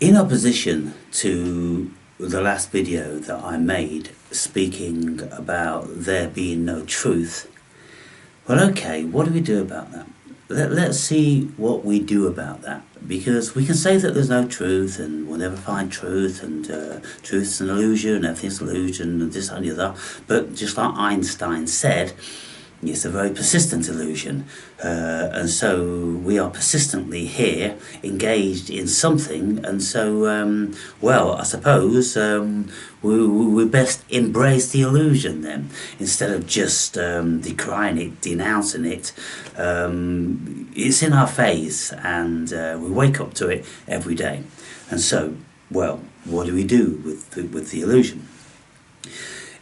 In opposition to the last video that I made speaking about there being no truth, well, okay, what do we do about that? Let's see what we do about that, because we can say that there's no truth and we'll never find truth, and truth's an illusion, everything's an illusion, and this and the other. But just like Einstein said, it's a very persistent illusion, and so we are persistently here engaged in something, and so well, I suppose we best embrace the illusion then, instead of just decrying it, denouncing it. It's in our face, and we wake up to it every day. And so, well, what do we do with the illusion?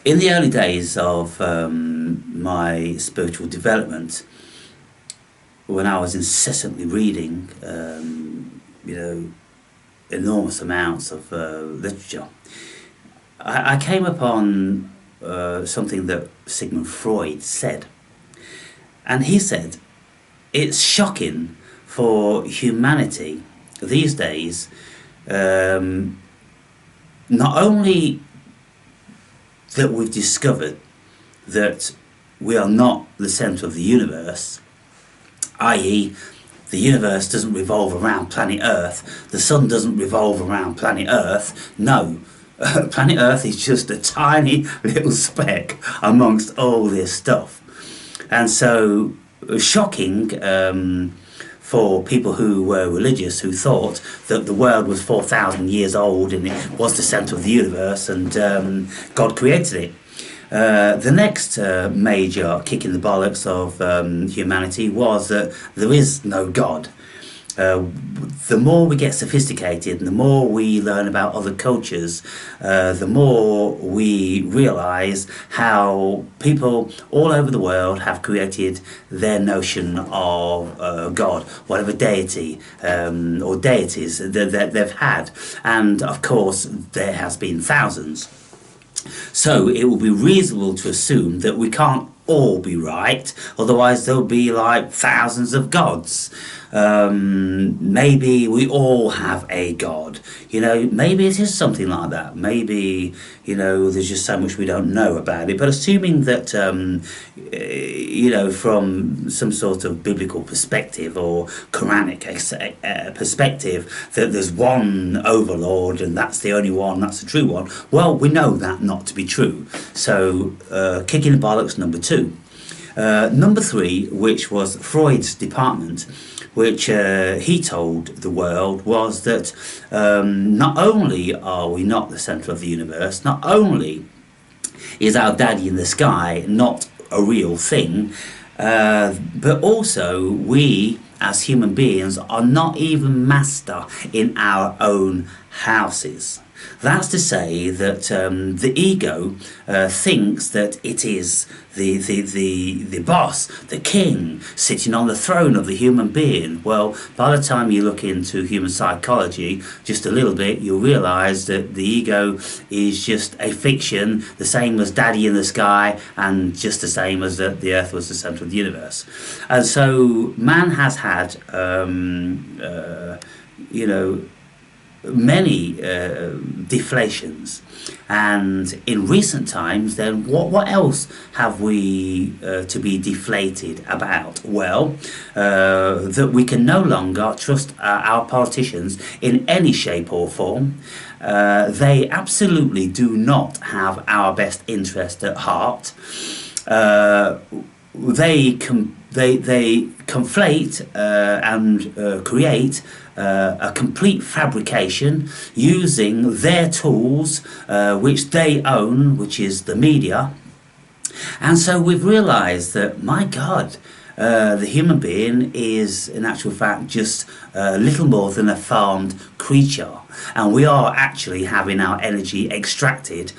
In the early days of my spiritual development, when I was incessantly reading, enormous amounts of literature, I came upon something that Sigmund Freud said. And he said, it's shocking for humanity these days, not only that we've discovered that we are not the centre of the universe, i.e. the universe doesn't revolve around planet Earth, the sun doesn't revolve around planet Earth. No, planet Earth is just a tiny little speck amongst all this stuff. And so, shocking for people who were religious, who thought that the world was 4,000 years old and it was the centre of the universe, and God created it. The next major kick in the bollocks of humanity was that there is no God. The more we get sophisticated and the more we learn about other cultures, the more we realise how people all over the world have created their notion of God, whatever deity or deities that they've had. And of course there has been thousands. So it will be reasonable to assume that we can't all be right, otherwise there'll be like thousands of gods. Maybe we all have a god, maybe it is something like that. Maybe, there's just so much we don't know about it. But assuming that, from some sort of biblical perspective or Quranic perspective, that there's one overlord and that's the only one, that's the true one, well, we know that not to be true. So, kicking the bollocks number 2. Number 3, which was Freud's department, which he told the world, was that not only are we not the centre of the universe, not only is our daddy in the sky not a real thing, but also we as human beings are not even master in our own houses. That's to say that the ego thinks that it is the boss, the king, sitting on the throne of the human being. Well, by the time you look into human psychology just a little bit, you'll realise that the ego is just a fiction, the same as Daddy in the sky, and just the same as that the Earth was the centre of the universe. And so man has had, many deflations, and in recent times then what else have we to be deflated about? Well, that we can no longer trust our politicians in any shape or form. They absolutely do not have our best interest at heart. They conflate and create a complete fabrication using their tools, which they own, which is the media. And so we've realised that, my God, the human being is in actual fact just little more than a farmed creature, and we are actually having our energy extracted.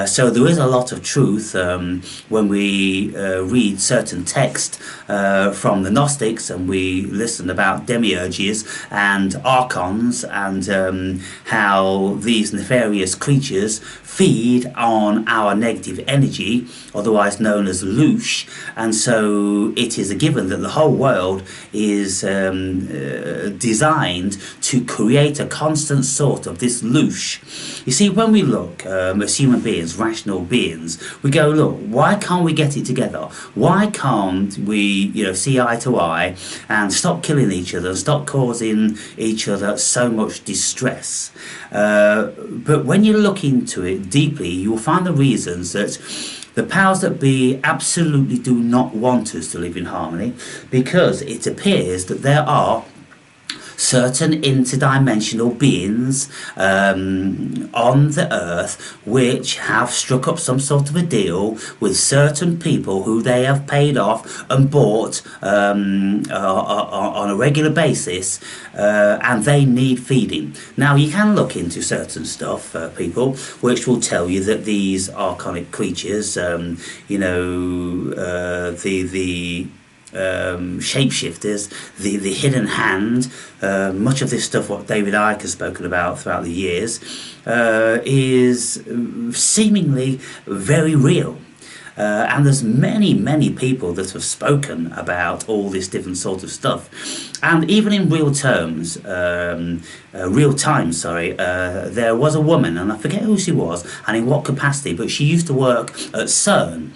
So there is a lot of truth when we read certain text from the Gnostics, and we listen about demiurges and archons, and how these nefarious creatures feed on our negative energy, otherwise known as loosh. And so it is a given that the whole world is designed to create a constant sort of this loosh. You see, when we look as human beings, rational beings, we go, look, why can't we get it together? Why can't we, see eye to eye and stop killing each other and stop causing each other so much distress? But when you look into it deeply, you will find the reasons that the powers that be absolutely do not want us to live in harmony, because it appears that there are certain interdimensional beings on the earth which have struck up some sort of a deal with certain people who they have paid off and bought on a regular basis, and they need feeding. Now, you can look into certain stuff, people, which will tell you that these archonic creatures, the shapeshifters, the hidden hand, much of this stuff what David Icke has spoken about throughout the years, is seemingly very real. And there's many people that have spoken about all this different sort of stuff, and even in real time, there was a woman, and I forget who she was and in what capacity, but she used to work at CERN.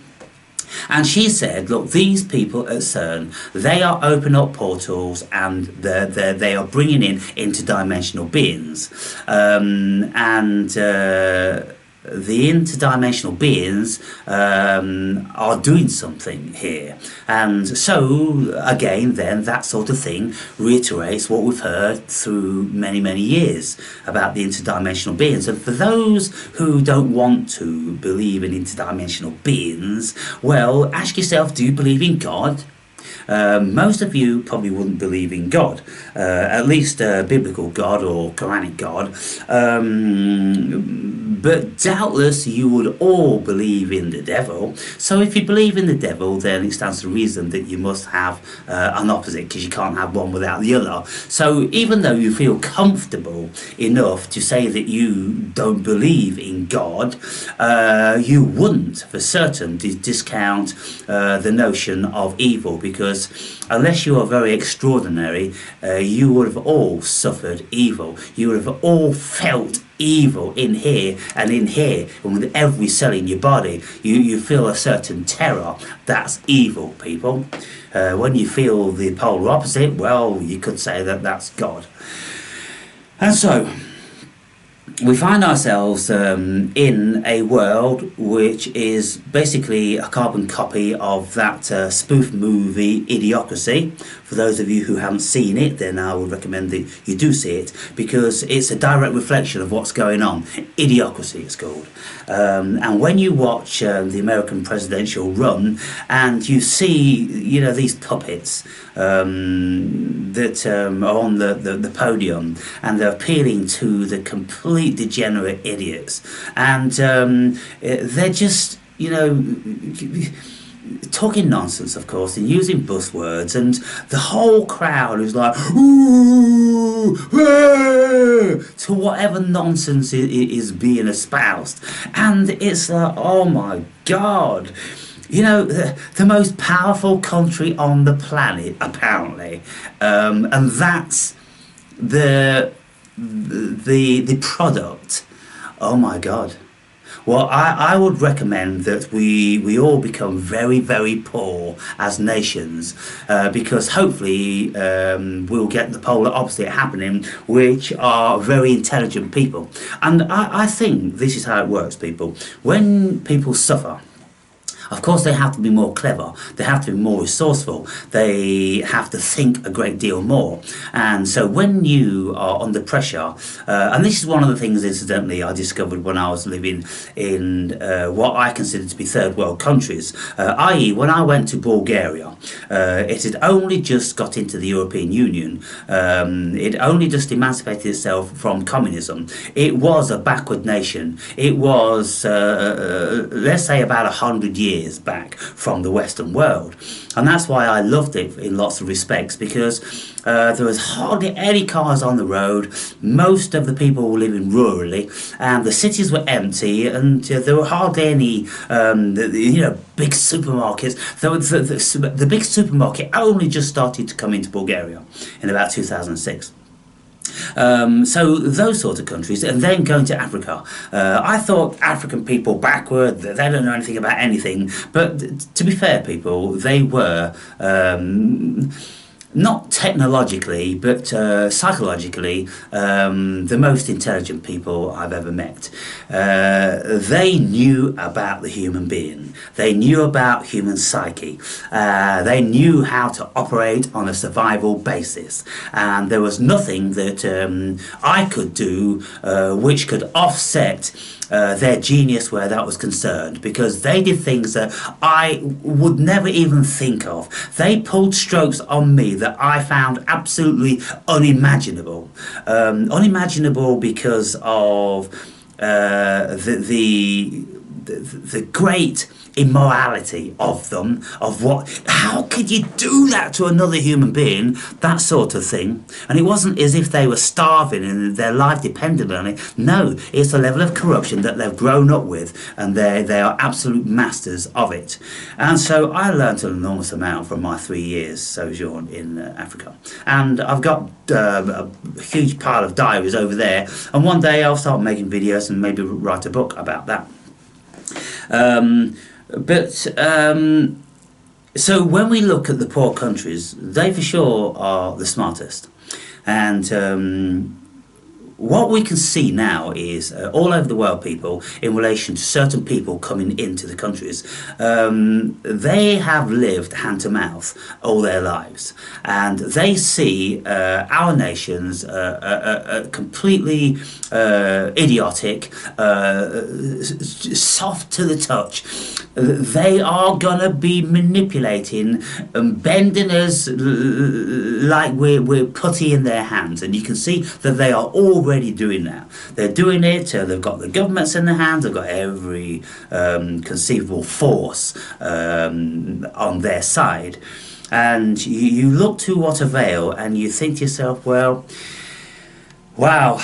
And she said, look, these people at CERN, they are opening up portals and they are bringing in interdimensional beings. The interdimensional beings are doing something here. And so, again, then, that sort of thing reiterates what we've heard through many years about the interdimensional beings. And for those who don't want to believe in interdimensional beings, well, ask yourself, do you believe in God? Most of you probably wouldn't believe in God, at least biblical God or Quranic God, but doubtless you would all believe in the devil. So if you believe in the devil, then it stands to reason that you must have an opposite, because you can't have one without the other. So even though you feel comfortable enough to say that you don't believe in God, you wouldn't for certain discount the notion of evil, because unless you are very extraordinary, you would have all suffered evil. You would have all felt evil in here, and with every cell in your body, you feel a certain terror. That's evil, people. When you feel the polar opposite, well, you could say that that's God. And so we find ourselves in a world which is basically a carbon copy of that spoof movie Idiocracy. For those of you who haven't seen it, then I would recommend that you do see it, because it's a direct reflection of what's going on. Idiocracy, it's called. And when you watch the American presidential run, and you see, these puppets that are on the podium, and they're appealing to the complete degenerate idiots, and they're just, talking nonsense, of course, and using buzzwords, and the whole crowd is like, ooh, to whatever nonsense is being espoused. And it's like, oh my God, the most powerful country on the planet, apparently, and that's the product. Oh my God. Well, I would recommend that we all become very poor as nations, because hopefully we'll get the polar opposite happening, which are very intelligent people. And I think this is how it works, people. When people suffer, of course, they have to be more clever, they have to be more resourceful, they have to think a great deal more. And so when you are under pressure, and this is one of the things, incidentally, I discovered when I was living in what I consider to be third world countries, i.e. when I went to Bulgaria, it had only just got into the European Union, it only just emancipated itself from communism. It was a backward nation. It was, let's say, about 100 years back from the Western world, and that's why I loved it in lots of respects, because there was hardly any cars on the road. Most of the people were living rurally, and the cities were empty, and there were hardly any big supermarkets. The big supermarket only just started to come into Bulgaria in about 2006. So those sort of countries, and then going to Africa. I thought African people backward, they don't know anything about anything. But to be fair, people, they were not technologically, but psychologically, the most intelligent people I've ever met. They knew about the human being. They knew about human psyche. They knew how to operate on a survival basis. And there was nothing that I could do which could offset their genius where that was concerned, because they did things that I would never even think of. They pulled strokes on me that I found absolutely unimaginable. Unimaginable because of the great immorality of them, of how could you do that to another human being, that sort of thing. And it wasn't as if they were starving and their life depended on it. No, it's a level of corruption that they've grown up with, and they are absolute masters of it. And so I learnt an enormous amount from my 3 years sojourn in Africa, and I've got a huge pile of diaries over there, and one day I'll start making videos and maybe write a book about that. So when we look at the poor countries, they for sure are the smartest. And what we can see now is all over the world, people, in relation to certain people coming into the countries, they have lived hand to mouth all their lives, and they see our nations completely idiotic, soft to the touch. They are gonna be manipulating and bending us like we're putty in their hands, and you can see that they are already doing that. They're doing it. They've got the governments in their hands. They've got every conceivable force on their side, and you look to what avail, and you think to yourself, well, wow,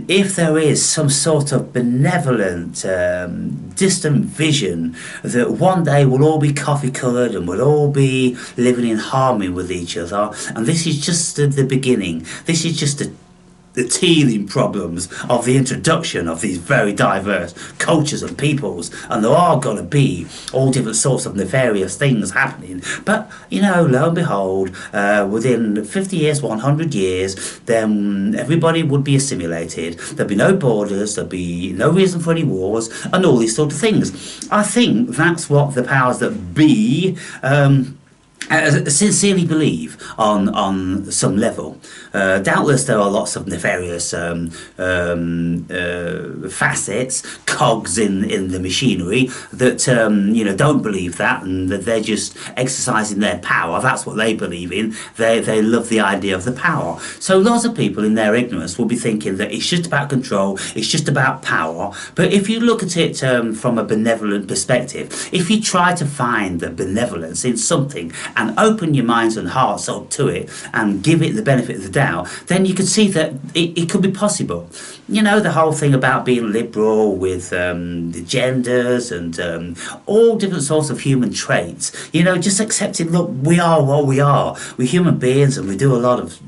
if there is some sort of benevolent, distant vision that one day we'll all be coffee coloured and we'll all be living in harmony with each other, and this is just the beginning. This is just the teething problems of the introduction of these very diverse cultures and peoples, and there are going to be all different sorts of nefarious things happening. But lo and behold, within 50 years, 100 years, then everybody would be assimilated. There'd be no borders, there'd be no reason for any wars, and all these sort of things. I think that's what the powers that be sincerely believe on some level. Doubtless there are lots of nefarious facets, cogs in the machinery that don't believe that, and that they're just exercising their power. That's what they believe in. They love the idea of the power. So lots of people in their ignorance will be thinking that it's just about control, it's just about power. But if you look at it from a benevolent perspective, if you try to find the benevolence in something and open your minds and hearts up to it and give it the benefit of the doubt, then you can see that it could be possible. The whole thing about being liberal with the genders and all different sorts of human traits, just accepting, look, we are what we are. We're human beings and we do a lot of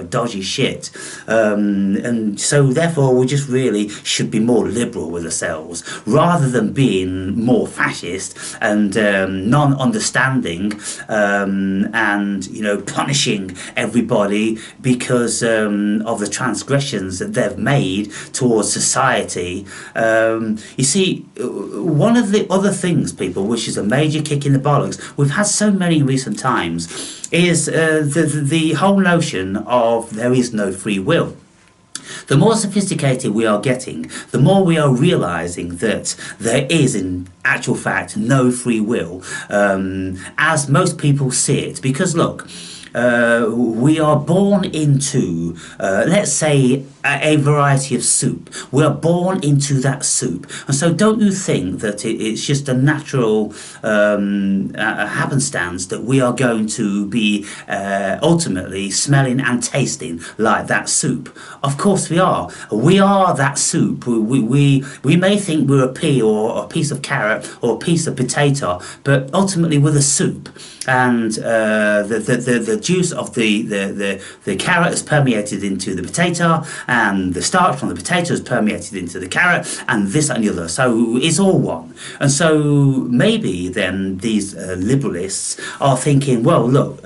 dodgy shit, and so therefore we just really should be more liberal with ourselves rather than being more fascist and non-understanding and punishing everybody because of the transgressions that they've made towards society. You see, one of the other things, people, which is a major kick in the bollocks, we've had so many in recent times, is the whole notion of there is no free will. The more sophisticated we are getting, the more we are realising that there is, in actual fact, no free will, as most people see it. Because look, we are born into, let's say, a variety of soup. We are born into that soup. And so don't you think that it's just a natural happenstance that we are going to be ultimately smelling and tasting like that soup? Of course we are. We are that soup. We may think we're a pea or a piece of carrot or a piece of potato, but ultimately we're the soup. And the juice of the carrot has permeated into the potato, and the starch from the potato has permeated into the carrot, and this and the other. So it's all one. And so maybe then these liberalists are thinking, well, look,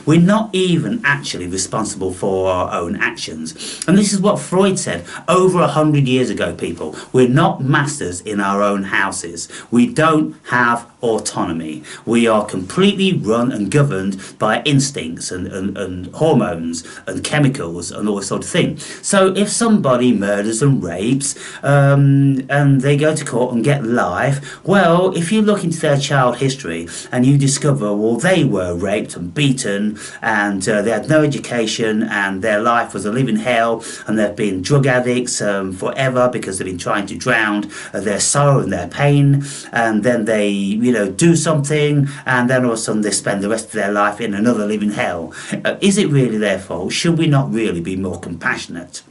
we're not even actually responsible for our own actions. And this is what Freud said over 100 years ago, people. We're not masters in our own houses. We don't have autonomy. We are completely run and governed by instincts and hormones and chemicals and all this sort of thing. So if somebody murders and rapes and they go to court and get life, well, if you look into their child history and you discover, well, they were raped and beaten and they had no education and their life was a living hell, and they've been drug addicts forever because they've been trying to drown their sorrow and their pain, and then they do something, and then all of a sudden they spend the rest of their life in another living hell. Is it really their fault? Should we not really be more compassionate?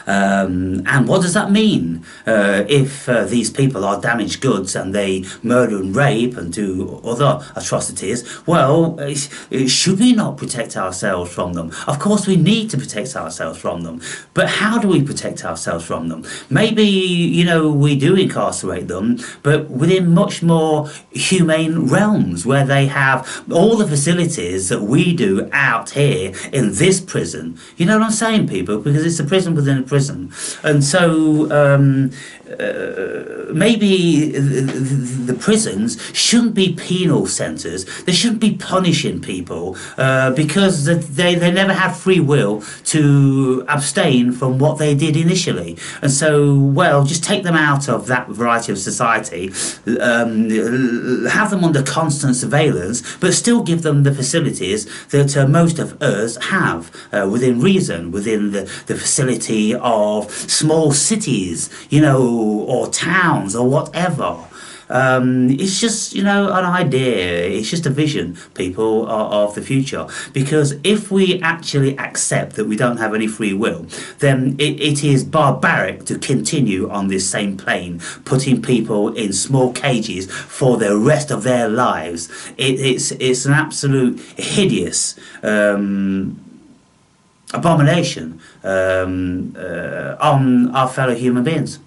And what does that mean if these people are damaged goods and they murder and rape and do other atrocities? Well, should we not protect ourselves from them? Of course we need to protect ourselves from them, but how do we protect ourselves from them? Maybe, we do incarcerate them, but within much more humane realms where they have all the facilities that we do out here in this prison. You know what I'm saying, people? Because it's a prison within a prison. And so maybe the prisons shouldn't be penal centres. They shouldn't be punishing people because they never had free will to abstain from what they did initially. And so, well, just take them out of that variety of society, have them under constant surveillance, but still give them the facilities that most of us have within reason, within the facility of small cities, or towns or whatever. It's just, an idea. It's just a vision, people, of the future. Because if we actually accept that we don't have any free will, then it is barbaric to continue on this same plane, putting people in small cages for the rest of their lives. It's an absolute hideous abomination on our fellow human beings.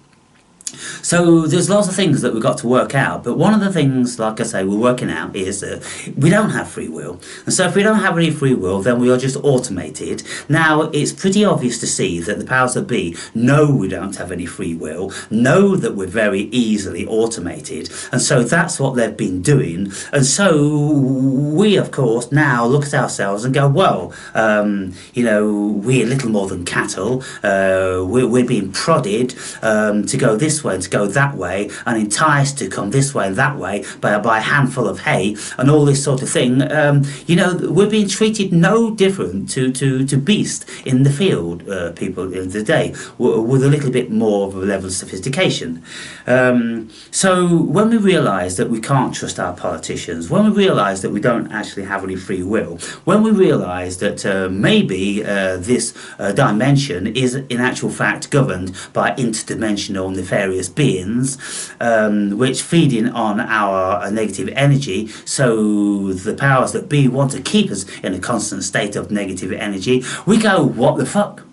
So there's lots of things that we've got to work out, but one of the things, like I say, we're working out is that we don't have free will. And so if we don't have any free will, then we are just automated. Now, it's pretty obvious to see that the powers that be know we don't have any free will, know that we're very easily automated, and so that's what they've been doing. And so we, of course, now look at ourselves and go, well, we're little more than cattle. We're being prodded to go this way and to go that way, and enticed to come this way and that way by a handful of hay and all this sort of thing. We're being treated no different to beasts in the field, people in the day, with a little bit more of a level of sophistication. So when we realise that we can't trust our politicians, when we realise that we don't actually have any free will, when we realise that maybe this dimension is in actual fact governed by interdimensional nefarious beings, which feeding on our negative energy, so the powers that be want to keep us in a constant state of negative energy, we go, what the fuck?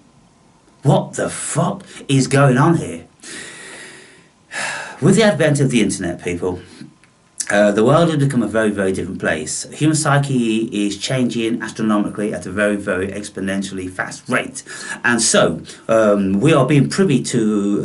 What the fuck is going on here? With the advent of the internet, people, the world has become a very, very different place. Human psyche is changing astronomically at a very, very exponentially fast rate. And so we are being privy to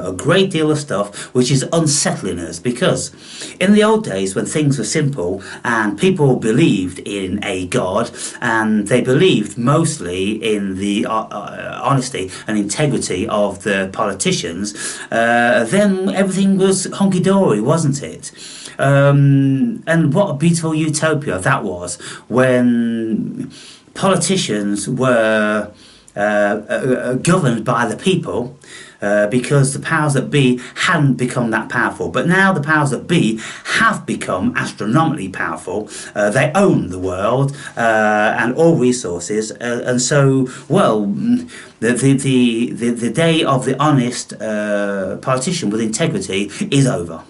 a great deal of stuff which is unsettling us, because in the old days when things were simple and people believed in a God and they believed mostly in the honesty and integrity of the politicians, then everything was hunky-dory, wasn't it? And what a beautiful utopia that was, when politicians were governed by the people, because the powers that be hadn't become that powerful. But now the powers that be have become astronomically powerful. They own the world and all resources, and so, well, the day of the honest politician with integrity is over.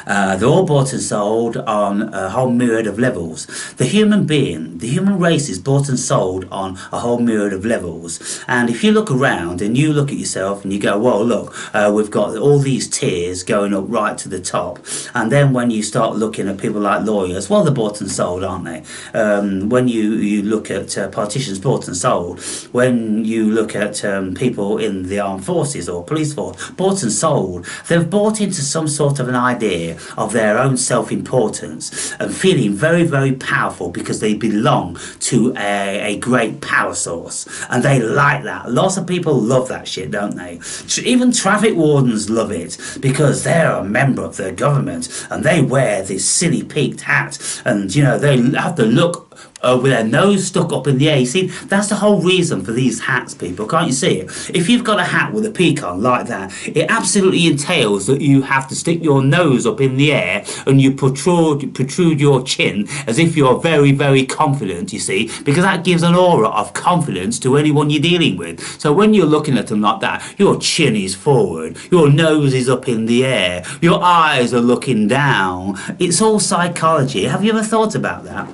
They're all bought and sold on a whole myriad of levels. The human being, the human race is bought and sold on a whole myriad of levels. And if you look around and you look at yourself and you go, well, look, we've got all these tiers going up right to the top. And then when you start looking at people like lawyers, well, they're bought and sold, aren't they? When you look at politicians, bought and sold. When you look at people in the armed forces or police force, bought and sold. They've bought into some sort of an idea of their own self-importance and feeling very, very powerful because they belong to a great power source, and they like that. Lots of people love that shit, don't they? Even traffic wardens love it because they're a member of the government and they wear this silly peaked hat, and you know, they have to look with their nose stuck up in the air. You see, that's the whole reason for these hats, people. Can't you see it? If you've got a hat with a peak on like that, it absolutely entails that you have to stick your nose up in the air and you protrude your chin as if you're very, very confident, you see, because that gives an aura of confidence to anyone you're dealing with. So when you're looking at them like that, your chin is forward, your nose is up in the air, your eyes are looking down. It's all psychology. Have you ever thought about that?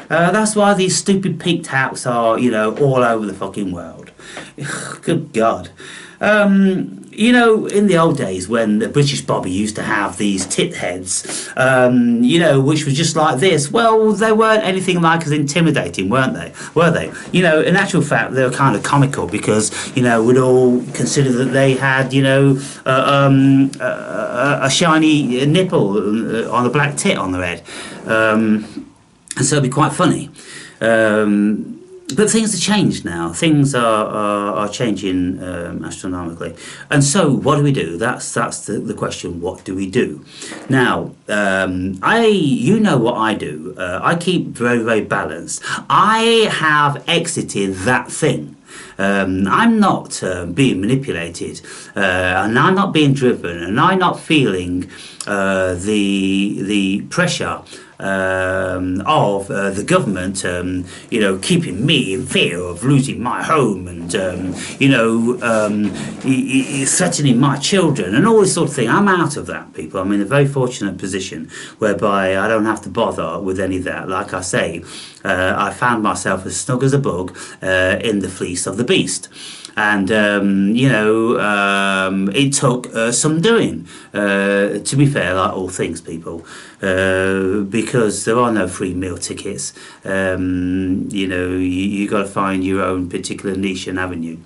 That's why these stupid peaked hats are, you know, all over the fucking world. Good God. You know, in the old days when the British Bobby used to have these tit heads, you know, which was just like this, well, they weren't anything like as intimidating, weren't they? Were they? You know, in actual fact, they were kind of comical because, you know, we'd all consider that they had, you know, a shiny nipple on a black tit on their head. And so it'd be quite funny. But things have changed now. Things are changing astronomically. And so what do? That's the question. What do we do? Now, you know what I do. I keep very, very balanced. I have exited that thing. I'm not being manipulated, and I'm not being driven, and I'm not feeling the pressure of the government, you know, keeping me in fear of losing my home and, you know, threatening my children and all this sort of thing. I'm out of that, people. I'm in a very fortunate position whereby I don't have to bother with any of that. Like I say, I found myself as snug as a bug in the fleece of the beast. And, you know, it took some doing, to be fair, like all things, people, because there are no free meal tickets. You know, you got to find your own particular niche and avenue.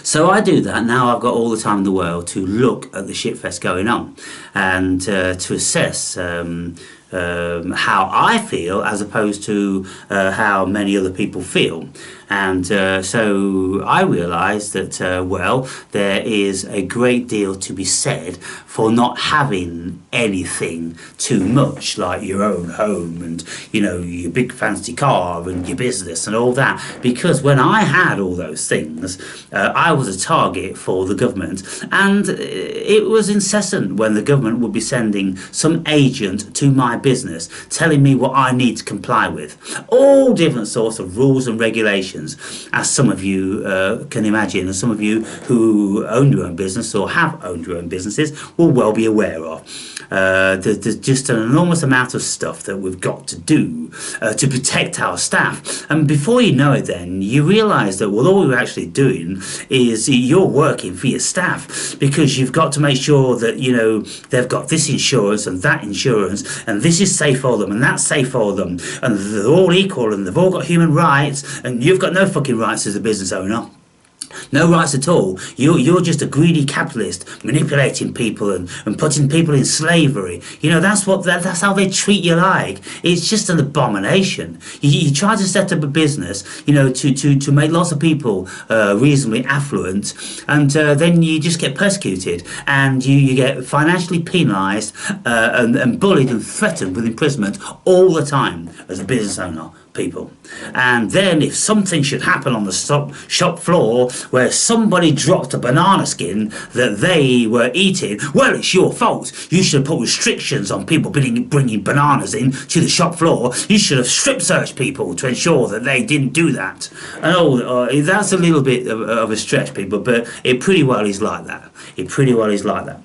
So I do that. Now I've got all the time in the world to look at the shitfest going on and to assess how I feel as opposed to how many other people feel. And so I realised that, well, there is a great deal to be said for not having anything too much, like your own home and, you know, your big fancy car and your business and all that. Because when I had all those things, I was a target for the government. And it was incessant when the government would be sending some agent to my business telling me what I need to comply with. All different sorts of rules and regulations, as some of you can imagine, and some of you who own your own business or have owned your own businesses will well be aware of. There's just an enormous amount of stuff that we've got to do to protect our staff, and before you know it, then you realise that, well, all you're actually doing is you're working for your staff, because you've got to make sure that, you know, they've got this insurance and that insurance, and this is safe for them and that's safe for them, and they're all equal and they've all got human rights, and you've got no fucking rights as a business owner. No rights at all. You're just a greedy capitalist manipulating people and putting people in slavery. You know, that's how they treat you like. It's just an abomination. You try to set up a business, you know, to make lots of people reasonably affluent, and then you just get persecuted and you get financially penalised and bullied and threatened with imprisonment all the time as a business owner, people. And then if something should happen on the shop floor where somebody dropped a banana skin that they were eating, well, it's your fault. You should have put restrictions on people bringing bananas in to the shop floor. You should have strip searched people to ensure that they didn't do that. And that's a little bit of a stretch, people, but it pretty well is like that. It pretty well is like that.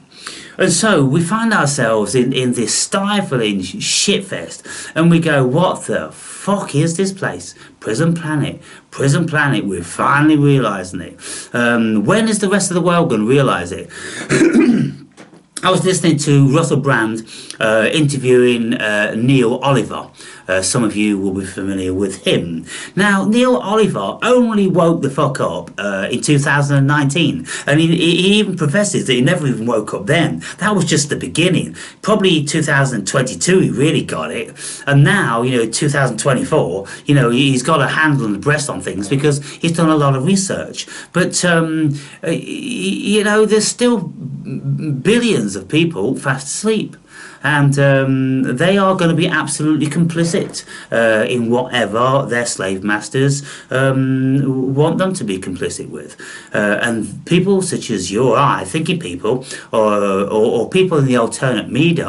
And so we find ourselves in this stifling shitfest, and we go, what the fuck is this place? Prison Planet. Prison Planet, we're finally realising it. When is the rest of the world going to realise it? I was listening to Russell Brand interviewing Neil Oliver. Some of you will be familiar with him. Now, Neil Oliver only woke the fuck up in 2019, and he even professes that he never even woke up then. That was just the beginning. Probably 2022 he really got it, and now, 2024, he's got a handle on the breast on things because he's done a lot of research. But there's still billions of people fast asleep. And they are going to be absolutely complicit in whatever their slave masters want them to be complicit with. And people such as you or I, thinking people, or people in the alternate media,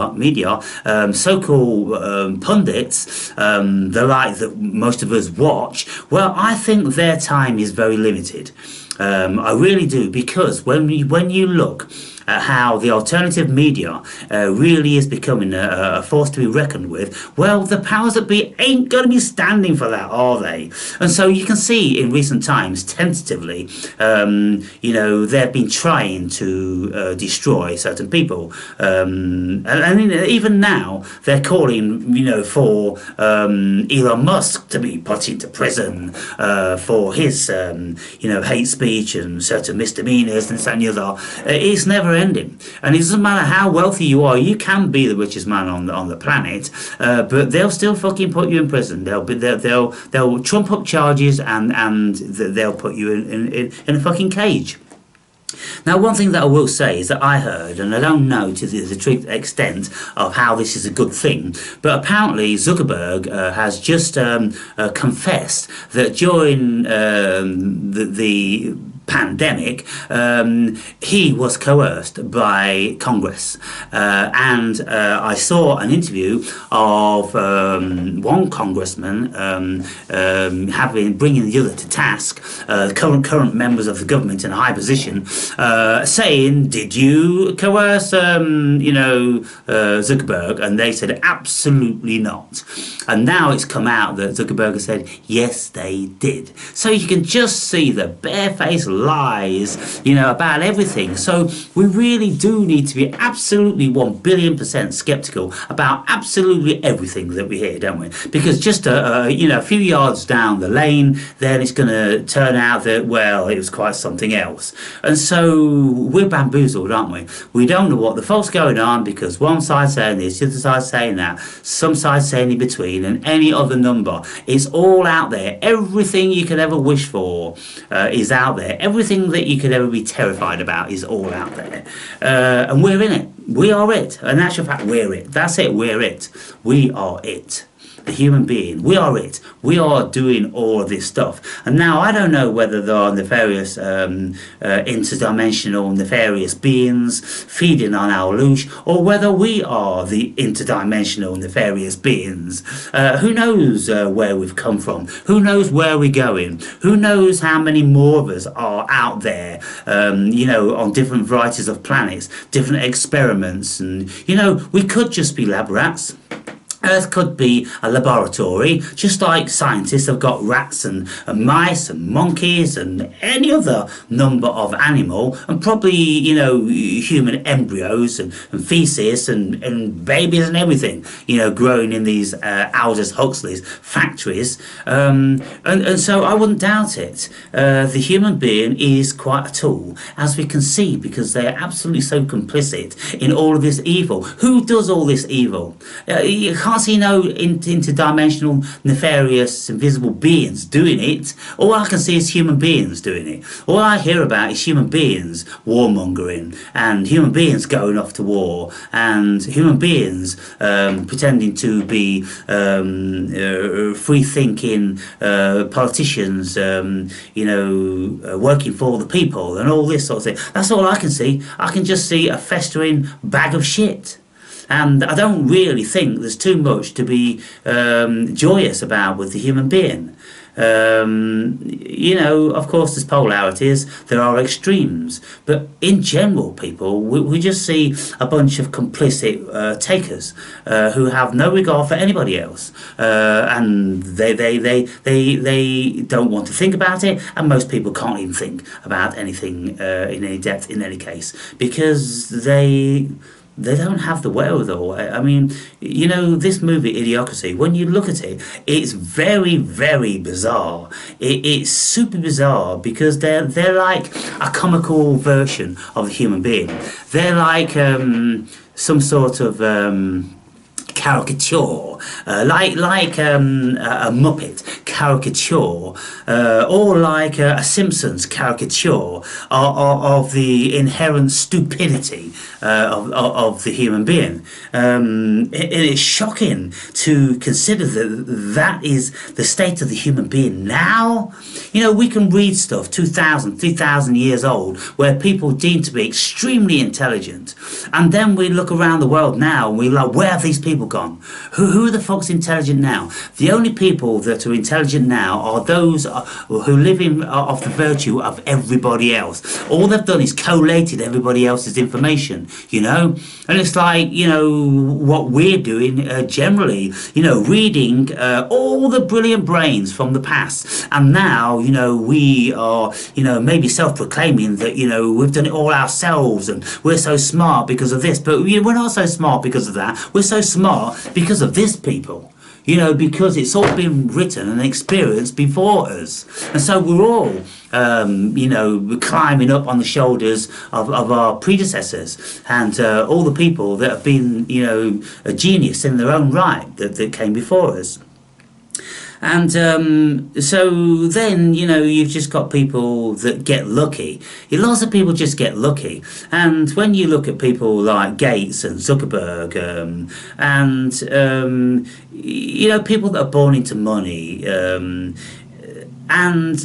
so-called pundits, the like that most of us watch, well, I think their time is very limited. I really do, because when you look at how the alternative media really is becoming a force to be reckoned with, well, the powers that be ain't going to be standing for that, are they? And so you can see in recent times, tentatively, they've been trying to destroy certain people. And even now, they're calling, for Elon Musk to be put into prison for his, hate speech and certain misdemeanors and that and the other. It's never ending, and it doesn't matter how wealthy you are. You can be the richest man on the planet, but they'll still fucking put you in prison. They'll trump up charges and they'll put you in a fucking cage. Now, one thing that I will say is that I heard, and I don't know to the true extent of how this is a good thing, but apparently Zuckerberg has just confessed that during the pandemic, he was coerced by Congress, and I saw an interview of one congressman bringing the other to task, current members of the government in a high position, saying, "Did you coerce, Zuckerberg?" And they said, "Absolutely not." And now it's come out that Zuckerberg has said, "Yes, they did." So you can just see the barefaced lies, about everything. So we really do need to be absolutely 1,000,000,000% skeptical about absolutely everything that we hear, don't we? Because just a few yards down the lane, then it's going to turn out that, well, it was quite something else. And so we're bamboozled, aren't we? We don't know what the fuck's going on, because one side's saying this, the other side's saying that, some side's saying in between, and any other number. It's all out there. Everything you could ever wish for is out there. Everything that you could ever be terrified about is all out there. And we're in it. We are it. In actual fact, we're it. That's it. We're it. We are it. The human being. We are it. We are doing all of this stuff. And now I don't know whether there are nefarious, interdimensional, nefarious beings feeding on our loosh, or whether we are the interdimensional, nefarious beings. Who knows where we've come from? Who knows where we're going? Who knows how many more of us are out there, on different varieties of planets, different experiments, and, we could just be lab rats. Earth could be a laboratory, just like scientists have got rats and mice and monkeys and any other number of animal, and probably, human embryos and feces and babies and everything, growing in these Aldous Huxley's factories. And so I wouldn't doubt it. The human being is quite a tool, as we can see, because they are absolutely so complicit in all of this evil. Who does all this evil? You can't see no interdimensional, nefarious, invisible beings doing it. All I can see is human beings doing it. All I hear about is human beings warmongering, and human beings going off to war, and human beings pretending to be free-thinking politicians, working for the people, and all this sort of thing. That's all I can see. I can just see a festering bag of shit. And I don't really think there's too much to be joyous about with the human being. You know, of course, there's polarities, there are extremes, but in general, people, we just see a bunch of complicit takers who have no regard for anybody else, and they don't want to think about it, and most people can't even think about anything in any depth in any case because they don't have the wherewithal. I mean, you know, this movie Idiocracy, when you look at it, it's very, very bizarre. It's super bizarre because they're like a comical version of the human being. They're like some sort of caricature, like a Muppet caricature, or like a Simpsons caricature of the inherent stupidity of the human being. It's shocking to consider that is the state of the human being now. You know, we can read stuff 2,000, 3,000 years old where people deemed to be extremely intelligent, and then we look around the world now and we're like, where have these people gone? Who are the folks intelligent now? The only people that are intelligent now are those who live in off the virtue of everybody else. All they've done is collated everybody else's information, you know? And it's like, you know, what we're doing generally, you know, reading all the brilliant brains from the past. And now, you know, we are, you know, maybe self-proclaiming that, you know, we've done it all ourselves and we're so smart because of this. But we're not so smart because of that. We're so smart because of this, people. You know, because it's all been written and experienced before us. And so we're all, you know, climbing up on the shoulders of our predecessors and all the people that have been, you know, a genius in their own right that came before us. And so then, you know, you've just got people that get lucky. Lots of people just get lucky. And when you look at people like Gates and Zuckerberg and, you know, people that are born into money, and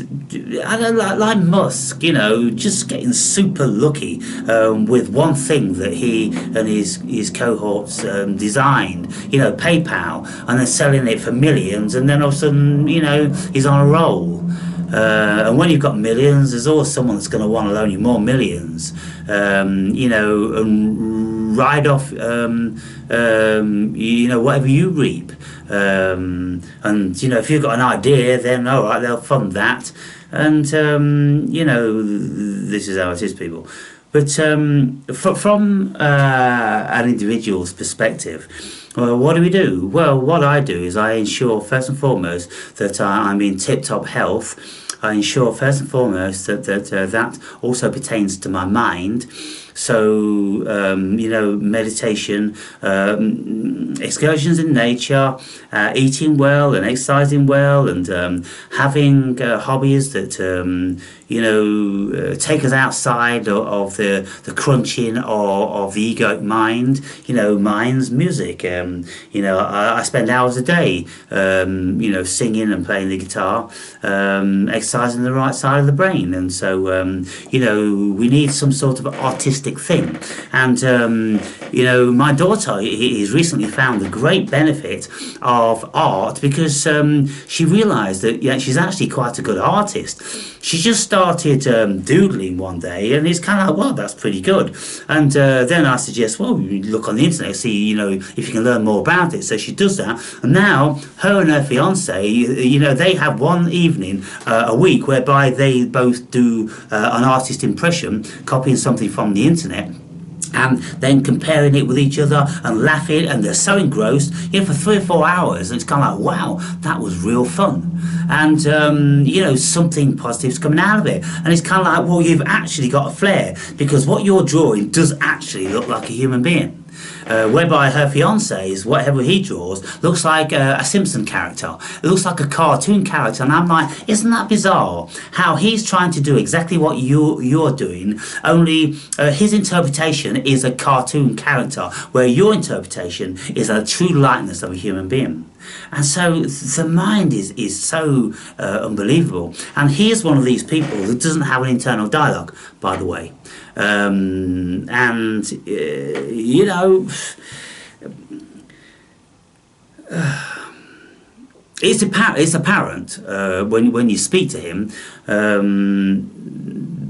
I don't like Musk, you know, just getting super lucky with one thing that he and his cohorts designed, you know, PayPal, and then selling it for millions, and then all of a sudden, you know, he's on a roll. And when you've got millions, there's always someone that's going to want to loan you more millions, you know, and ride off, you know, whatever you reap. And, you know, if you've got an idea, then all right, they'll fund that. And, you know, this is how it is, people. But from an individual's perspective, well, what do we do? Well, what I do is I ensure, first and foremost, that I'm in tip-top health. I ensure, first and foremost, that also pertains to my mind. So, you know, meditation, excursions in nature, eating well and exercising well, and having hobbies that, you know, take us outside of the crunching of the egoic mind. You know, mind's music. You know, I spend hours a day, you know, singing and playing the guitar, exercising the right side of the brain. And so, you know, we need some sort of artistic thing. And, you know, my daughter has recently found the great benefit of art because she realised that, yeah, she's actually quite a good artist. She just started doodling one day, and it's kind of like, well, that's pretty good. And then I suggest, well, you look on the internet, see, you know, if you can learn more about it. So she does that, and now her and her fiance, you know, they have one evening a week whereby they both do an artist impression, copying something from the internet, and then comparing it with each other and laughing, and they're so engrossed, you know, for 3 or 4 hours, and it's kind of like, wow, that was real fun. And, you know, something positive's coming out of it. And it's kind of like, well, you've actually got a flair, because what you're drawing does actually look like a human being. Whereby her fiance's, whatever he draws, looks like a Simpson character. It looks like a cartoon character, and I'm like, isn't that bizarre? How he's trying to do exactly what you're doing, only his interpretation is a cartoon character, where your interpretation is a true likeness of a human being. And so the mind is so unbelievable. And here's one of these people that doesn't have an internal dialogue, by the way. And, you know, It's apparent when you speak to him,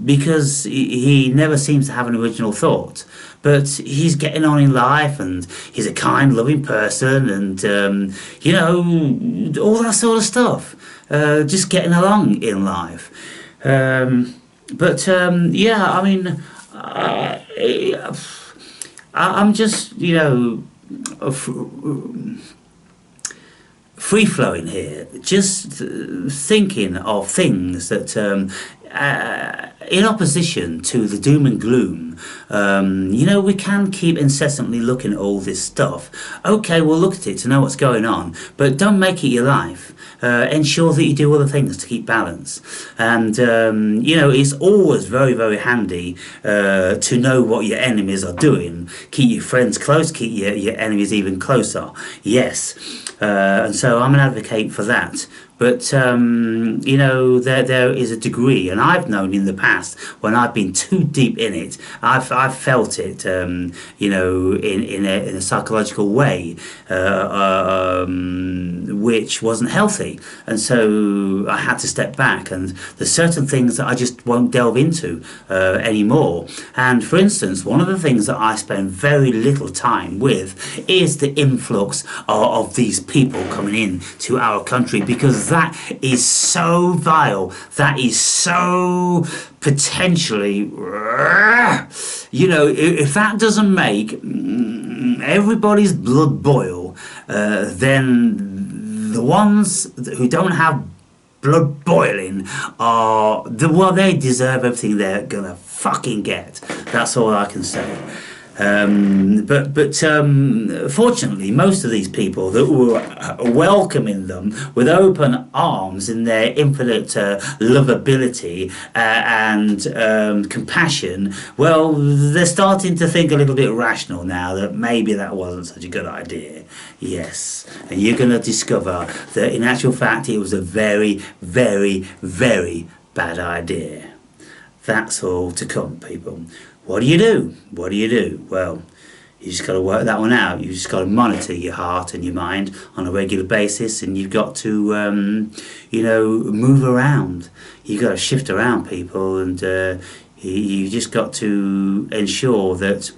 because he never seems to have an original thought. But he's getting on in life, and he's a kind, loving person, and you know, all that sort of stuff. Just getting along in life. Yeah, I mean, I'm just, you know, free flowing here, just thinking of things that, in opposition to the doom and gloom, you know, we can keep incessantly looking at all this stuff. Okay, we'll look at it to know what's going on, but don't make it your life. Ensure that you do other things to keep balance. And, you know, it's always very, very handy to know what your enemies are doing. Keep your friends close, keep your enemies even closer. Yes. And so I'm an advocate for that. But, you know, there is a degree, and I've known in the past when I've been too deep in it, I've felt it, you know, in a psychological way, which wasn't healthy. And so I had to step back, and there's certain things that I just won't delve into anymore. And for instance, one of the things that I spend very little time with is the influx of these people coming in to our country, because that is so vile, that is so potentially, you know, if that doesn't make everybody's blood boil, then the ones who don't have blood boiling are well, they deserve everything they're gonna fucking get. That's all I can say. Fortunately, most of these people that were welcoming them with open arms in their infinite lovability and compassion, well, they're starting to think a little bit rational now that maybe that wasn't such a good idea. Yes, and you're going to discover that in actual fact it was a very, very, very bad idea. That's all to come, people. What do you do? What do you do? Well, you just got to work that one out. You just got to monitor your heart and your mind on a regular basis, and you've got to, you know, move around. You've got to shift around, people, and you just got to ensure that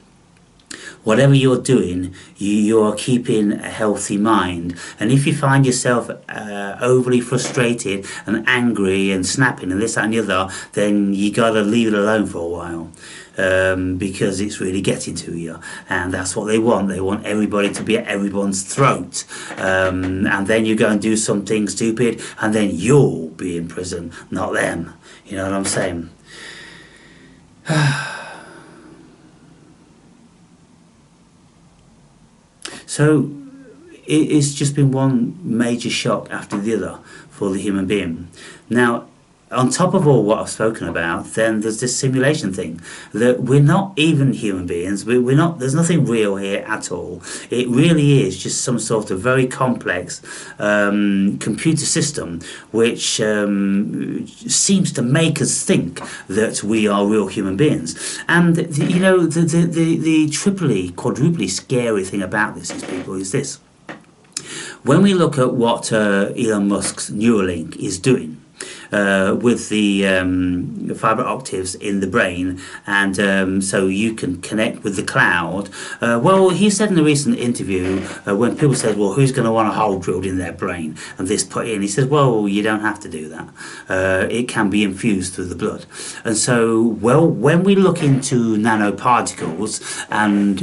whatever you're doing, you are keeping a healthy mind. And if you find yourself overly frustrated and angry and snapping and this, that and the other, then you got to leave it alone for a while. Because it's really getting to you, and that's what they want. They want everybody to be at everyone's throat, and then you go and do something stupid, and then you'll be in prison, not them. You know what I'm saying? So it's just been one major shock after the other for the human being. Now, on top of all what I've spoken about, then there's this simulation thing, that we're not even human beings. We're not. There's nothing real here at all. It really is just some sort of very complex computer system which seems to make us think that we are real human beings. And you know, the triply, quadruply scary thing about this is, people, is this: when we look at what Elon Musk's Neuralink is doing, with the fibre octaves in the brain, and so you can connect with the cloud. Well, he said in a recent interview, when people said, well, who's going to want a hole drilled in their brain and this put in, he said, well, you don't have to do that. It can be infused through the blood. And so, well, when we look into nanoparticles, and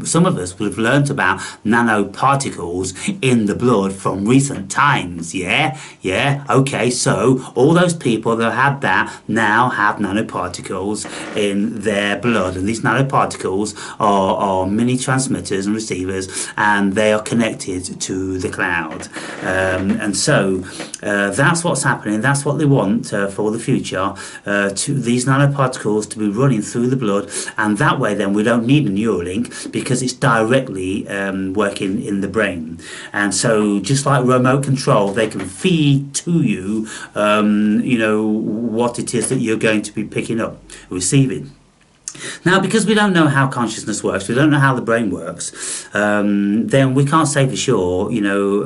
some of us would have learnt about nanoparticles in the blood from recent times, yeah, okay, so all those people that had that now have nanoparticles in their blood, and these nanoparticles are mini transmitters and receivers, and they are connected to the cloud. And so that's what's happening. That's what they want for the future, to these nanoparticles to be running through the blood, and that way then we don't need a Neuralink, because it's directly working in the brain. And so just like remote control, they can feed to you, you know, what it is that you're going to be picking up, receiving. Now, because we don't know how consciousness works, we don't know how the brain works, then we can't say for sure,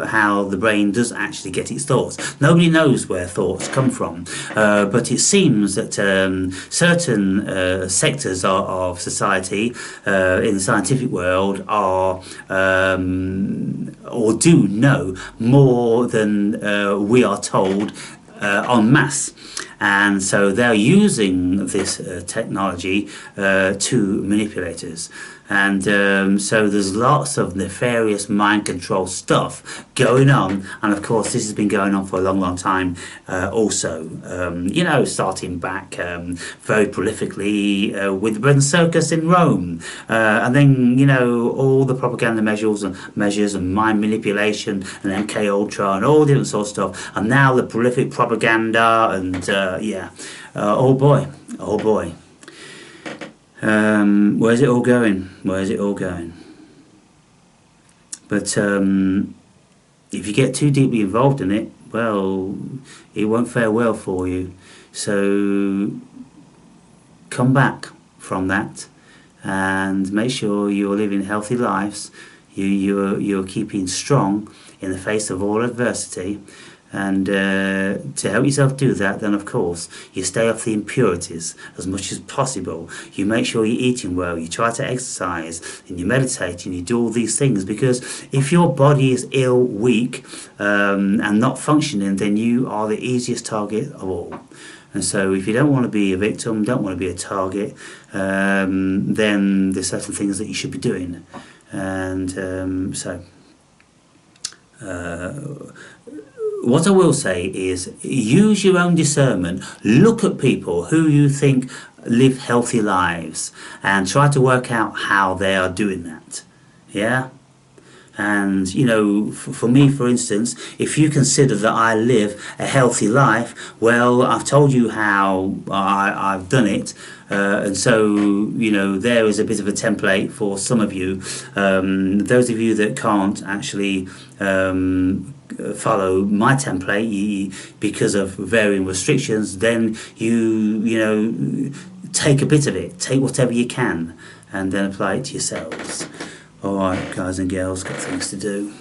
how the brain does actually get its thoughts. Nobody knows where thoughts come from, but it seems that certain sectors of society in the scientific world are or do know more than we are told en masse. And so they're using this technology to manipulate us. And so there's lots of nefarious mind control stuff going on. And of course, this has been going on for a long, long time also. Starting back very prolifically with the bread and circus in Rome. And then, all the propaganda measures and mind manipulation and MK Ultra and all different sorts of stuff. And now the prolific propaganda and, oh boy. Where's it all going? But if you get too deeply involved in it, well, it won't fare well for you. So come back from that and make sure you're living healthy lives. You're keeping strong in the face of all adversity. And to help yourself do that, then of course you stay off the impurities as much as possible. You make sure you're eating well, you try to exercise, and you meditate, and you do all these things, because if your body is ill, weak, and not functioning, then you are the easiest target of all. And so if you don't want to be a victim, don't want to be a target, then there's certain things that you should be doing. And what I will say is, use your own discernment. Look at people who you think live healthy lives and try to work out how they are doing that. Yeah? And, for me, for instance, if you consider that I live a healthy life, well, I've told you how I've done it. And so, there is a bit of a template for some of you. Those of you that can't actually follow my template because of varying restrictions, then you take a bit of it, take whatever you can, and then apply it to yourselves. Alright, guys and girls, got things to do.